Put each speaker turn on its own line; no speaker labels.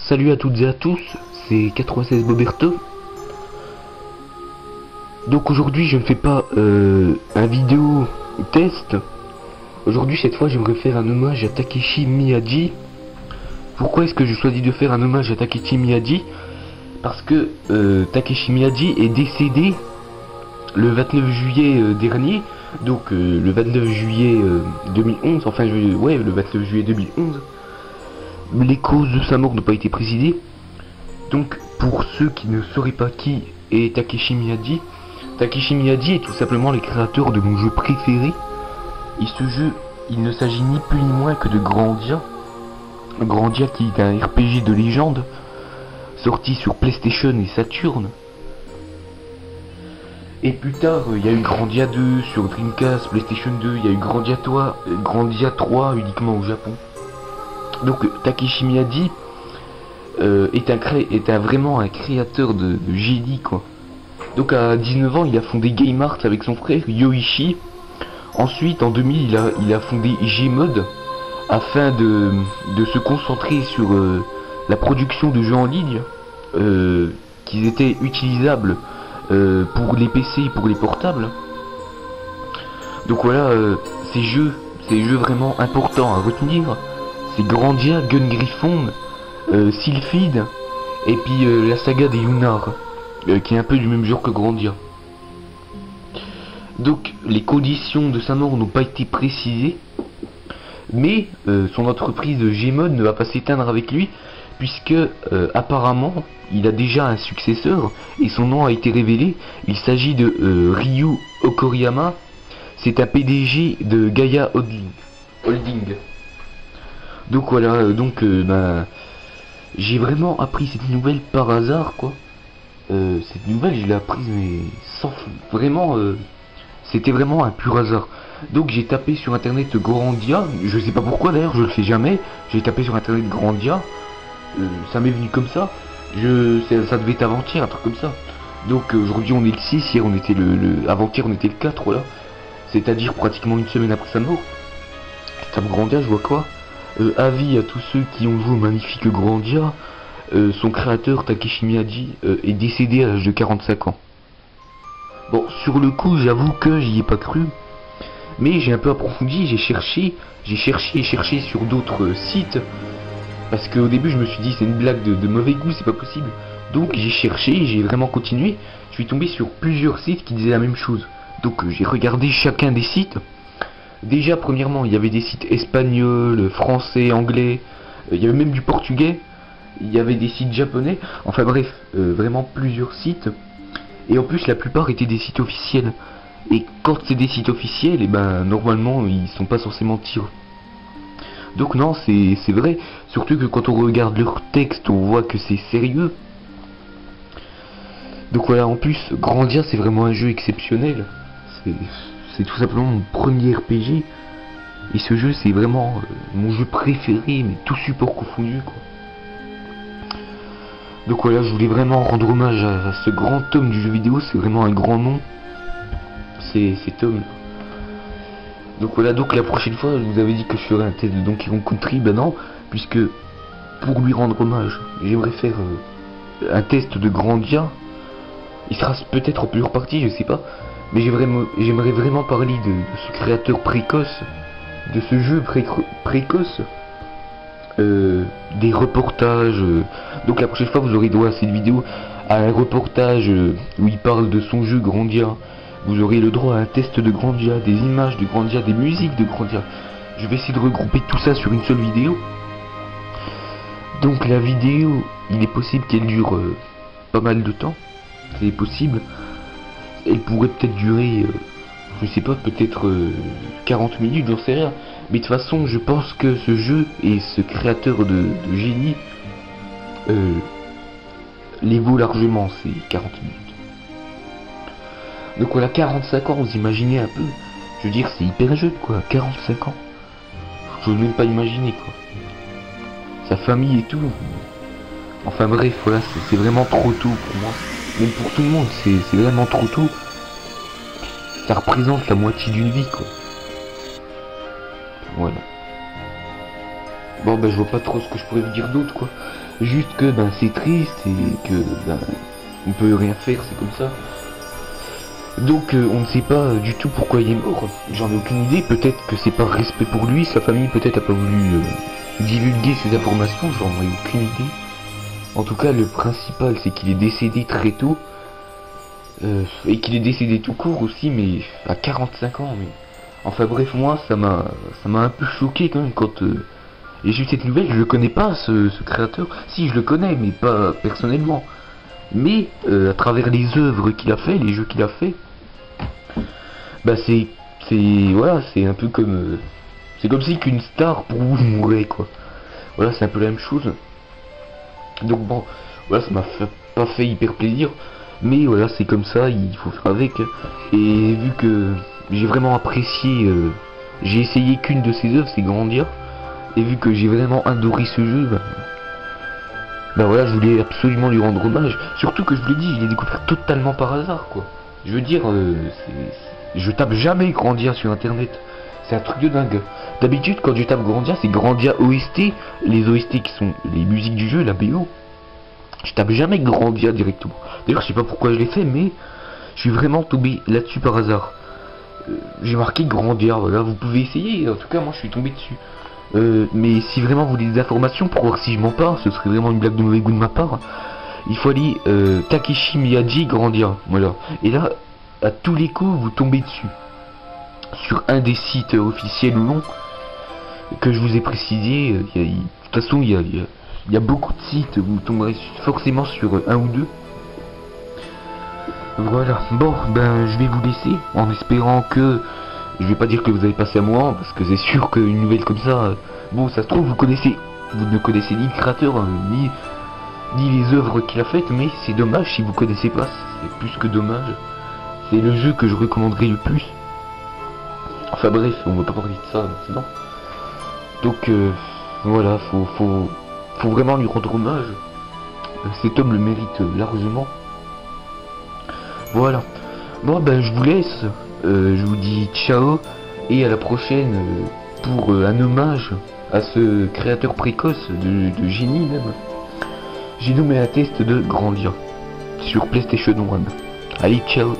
salut à toutes et à tous, c'est 96 Boberto. Donc aujourd'hui je ne fais pas un vidéo test. Aujourd'hui cette fois j'aimerais faire un hommage à Takeshi Miyaji. Pourquoi est-ce que je choisis de faire un hommage à Takeshi Miyaji? Parce que Takeshi Miyaji est décédé le 29 juillet dernier. Donc le 29 juillet 2011, enfin ouais, le 29 juillet 2011. Les causes de sa mort n'ont pas été précisées. Donc pour ceux qui ne sauraient pas qui est Takeshi Miyaji, Takeshi Miyaji est tout simplement le créateur de mon jeu préféré. Et ce jeu, il ne s'agit ni plus ni moins que de Grandia. Grandia qui est un RPG de légende, sorti sur PlayStation et Saturn. Et plus tard, il y a eu Grandia 2 sur Dreamcast, PlayStation 2, il y a eu Grandia 3 uniquement au Japon. Donc Takeshi Miyaji est vraiment un créateur de génie, quoi. Donc à 19 ans, il a fondé Game Art avec son frère Yoichi. Ensuite, en 2000, il a fondé Gmod afin de se concentrer sur la production de jeux en ligne qui étaient utilisables pour les PC et pour les portables. Donc voilà, ces jeux vraiment importants à retenir, c'est Grandia, Gun Griffon, Sylphid et puis la saga des Yunar, qui est un peu du même genre que Grandia. Donc les conditions de sa mort n'ont pas été précisées, mais son entreprise Gmod ne va pas s'éteindre avec lui, puisque apparemment il a déjà un successeur et son nom a été révélé. Il s'agit de Ryu Okoriyama. C'est un PDG de Gaia Holding. Donc voilà, j'ai vraiment appris cette nouvelle par hasard, quoi. Cette nouvelle, je l'ai apprise mais sans vraiment, c'était vraiment un pur hasard. Donc j'ai tapé sur internet Grandia, je sais pas pourquoi d'ailleurs, je le fais jamais. J'ai tapé sur internet Grandia, ça m'est venu comme ça. Ça devait être avant-hier, un truc comme ça. Donc aujourd'hui on est le 6, hier on était avant-hier on était le 4, voilà. C'est-à-dire pratiquement une semaine après sa mort. Je tape Grandia, je vois quoi? Avis à tous ceux qui ont joué au magnifique Grandia. Son créateur Takeshi Miyaji est décédé à l'âge de 45 ans. Bon, sur le coup j'avoue que j'y ai pas cru, mais j'ai un peu approfondi, j'ai cherché sur d'autres sites, parce qu'au début je me suis dit c'est une blague de mauvais goût, c'est pas possible. Donc j'ai cherché, j'ai vraiment continué, je suis tombé sur plusieurs sites qui disaient la même chose. Donc j'ai regardé chacun des sites. Déjà premièrement il y avait des sites espagnols, français, anglais, il y avait même du portugais, il y avait des sites japonais, enfin bref, vraiment plusieurs sites. Et en plus la plupart étaient des sites officiels. Et quand c'est des sites officiels, et ben normalement ils sont pas censés mentir. Donc non, c'est vrai, surtout que quand on regarde leur texte, on voit que c'est sérieux. Donc voilà, en plus Grandia c'est vraiment un jeu exceptionnel. C'est tout simplement mon premier RPG. Et ce jeu c'est vraiment mon jeu préféré, mais tout support confondu, quoi. Donc voilà, je voulais vraiment rendre hommage à ce grand tome du jeu vidéo, c'est vraiment un grand nom. C'est Tom. Donc voilà, donc la prochaine fois, je vous avais dit que je ferais un test de Donkey Kong Country, ben non, puisque pour lui rendre hommage, j'aimerais faire un test de Grandia. Il sera peut-être en plusieurs parties, je sais pas, mais j'aimerais vraiment parler de ce créateur précoce, de ce jeu précoce. Des reportages, donc la prochaine fois vous aurez droit à cette vidéo, à un reportage où il parle de son jeu Grandia. Vous aurez le droit à un test de Grandia, des images de Grandia, des musiques de Grandia. Je vais essayer de regrouper tout ça sur une seule vidéo. Donc la vidéo, il est possible qu'elle dure pas mal de temps. C'est possible. Elle pourrait peut-être durer, je sais pas, peut-être 40 minutes, j'en sais rien. Mais de toute façon, je pense que ce jeu et ce créateur de génie les vaut largement, ces 40 minutes. Donc voilà, 45 ans, vous imaginez un peu. Je veux dire, c'est hyper jeune, quoi, 45 ans. Je veux même pas imaginer, quoi. Sa famille et tout. Enfin bref, voilà, c'est vraiment trop tôt pour moi. Même pour tout le monde, c'est vraiment trop tôt. Ça représente la moitié d'une vie, quoi. Voilà. Bon, ben je vois pas trop ce que je pourrais vous dire d'autre, quoi. Juste que ben c'est triste et que ben on peut rien faire, c'est comme ça. Donc on ne sait pas du tout pourquoi il est mort. J'en ai aucune idée. Peut-être que c'est par respect pour lui, sa famille peut-être a pas voulu divulguer ces informations, j'en ai aucune idée. En tout cas, le principal c'est qu'il est décédé très tôt. Et qu'il est décédé tout court aussi, mais à 45 ans. Mais enfin bref, moi ça m'a un peu choqué quand même quand et j'ai eu cette nouvelle. Je le connais pas ce créateur. Si, je le connais, mais pas personnellement. Mais à travers les œuvres qu'il a fait, les jeux qu'il a fait, bah voilà, c'est un peu comme c'est comme si qu'une star pour vous mourait quoi. Voilà, c'est un peu la même chose. Donc bon, voilà, ça m'a pas fait hyper plaisir, mais voilà, c'est comme ça, il faut faire avec. Et vu que j'ai vraiment apprécié, j'ai essayé qu'une de ses œuvres, c'est Grandia, et vu que j'ai vraiment adoré ce jeu, bah voilà, je voulais absolument lui rendre hommage. Surtout que je vous l'ai dit, je l'ai découvert totalement par hasard quoi. Je veux dire, je tape jamais Grandia sur internet. C'est un truc de dingue. D'habitude, quand je tape Grandia, c'est Grandia OST. Les OST qui sont les musiques du jeu, la BO. Je tape jamais Grandia directement. D'ailleurs, je sais pas pourquoi je l'ai fait, mais je suis vraiment tombé là-dessus par hasard. J'ai marqué Grandia, voilà, vous pouvez essayer. En tout cas, moi, je suis tombé dessus. Mais si vraiment vous voulez des informations pour voir si je m'en parle, ce serait vraiment une blague de mauvais goût de ma part. Il faut aller Takeshi Miyaji Grandia, voilà. Et là, à tous les coups, vous tombez dessus. Sur un des sites officiels ou non que je vous ai précisé. De toute façon, il y a beaucoup de sites, vous tomberez forcément sur un ou deux. Voilà, bon, ben je vais vous laisser en espérant que, je vais pas dire que vous avez passé à moi, parce que c'est sûr qu'une nouvelle comme ça, bon, ça se trouve, vous ne connaissez ni le créateur, ni les œuvres qu'il a faites, mais c'est dommage si vous connaissez pas, c'est plus que dommage. C'est le jeu que je recommanderais le plus. Enfin bref, on va pas parler de ça maintenant. Donc voilà, faut vraiment lui rendre hommage. Cet homme le mérite largement. Voilà. Bon ben je vous laisse. Je vous dis ciao et à la prochaine pour un hommage à ce créateur précoce de génie même. J'ai nommé un test de Grandia sur PlayStation 1. Allez, ciao.